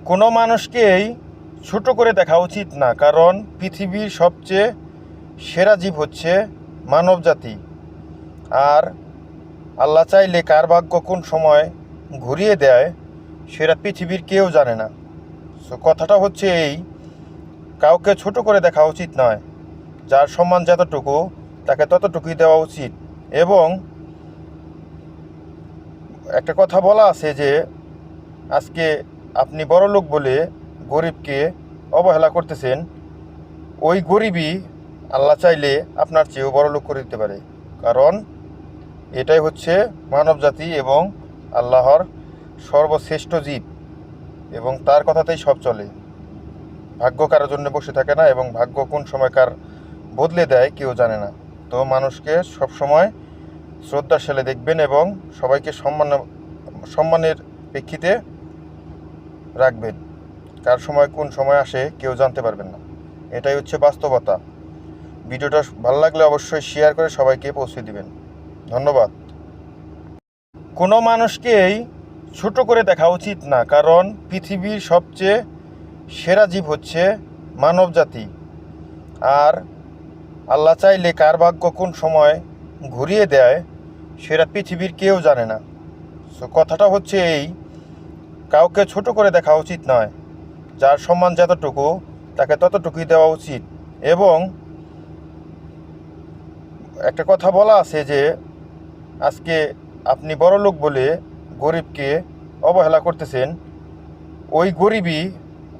কোনো মানুষকেই ছোট করে দেখা উচিত না, কারণ পৃথিবীর সবচেয়ে সেরা জীব হচ্ছে মানবজাতি। আর আল্লাহ চাইলে কার ভাগ্য কোন সময় ঘুরিয়ে দেয় সেটা পৃথিবীর কেউ জানে না। সো কথাটা হচ্ছে এই, কাউকে ছোট করে দেখা উচিত নয়। যার সম্মান যতটুকু তাকে ততটুকুই দেওয়া উচিত। এবং একটা কথা বলা আছে যে আজকে আপনি বড়লোক বলে গরিবকে অবহেলা করতেছেন, ওই গরিবই আল্লাহ চাইলে আপনার চেয়েও বড়লোক করে দিতে পারে। কারণ এটাই হচ্ছে মানবজাতি এবং আল্লাহর সর্বশ্রেষ্ঠ জীব, এবং তার কথাতেই সব চলে। ভাগ্য কারোর জন্য বসে থাকে না, এবং ভাগ্য কোন সময় কার বদলে দেয় কেউ জানে না। তো মানুষকে সবসময় শ্রদ্ধাশীলে দেখবেন এবং সবাইকে সম্মানের প্রেক্ষিতে রাখবেন। কার সময় কোন সময় আসে কেউ জানতে পারবেন না। এটাই হচ্ছে বাস্তবতা। ভিডিওটা ভালো লাগলে অবশ্যই শেয়ার করে সবাইকে পৌঁছে দিবেন। ধন্যবাদ। কোনো মানুষকেই ছোট করে দেখা উচিত না, কারণ পৃথিবীর সবচেয়ে সেরা জীব হচ্ছে মানবজাতি। আর আল্লাহ চাইলে কার ভাগ্য কোন সময় ঘুরিয়ে দেয় সেটা পৃথিবীর কেউ জানে না। সো কথাটা হচ্ছে এই, কাউকে ছোট করে দেখা উচিত নয়। যার সম্মান যতটুকু তাকে ততটুকুই দেওয়া উচিত। এবং একটা কথা বলা আছে যে আজকে আপনি বড়লোক বলে গরিবকে অবহেলা করতেছেন, ওই গরিবই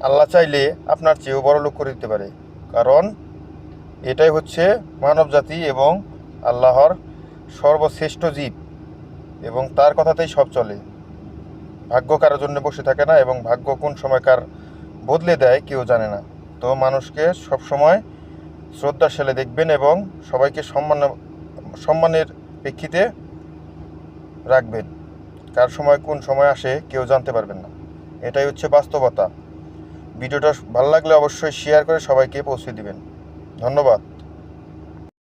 আল্লাহ চাইলে আপনার চেয়েও বড়লোক করে দিতে পারে। কারণ এটাই হচ্ছে মানবজাতি এবং আল্লাহর সর্বশ্রেষ্ঠ জীব, এবং তার কথাতেই সব চলে। ভাগ্য কারোর জন্য বসে থাকে না, এবং ভাগ্য কোন সময় কার বদলে দেয় কেউ জানে না। তো মানুষকে সবসময় শ্রদ্ধাশীলে দেখবেন এবং সবাইকে সম্মানের প্রেক্ষিতে রাখবেন। কার সময় কোন সময় আসে কেউ জানতে পারবেন না। এটাই হচ্ছে বাস্তবতা। ভিডিওটা ভালো লাগলে অবশ্যই শেয়ার করে সবাইকে পৌঁছে দিবেন। ধন্যবাদ।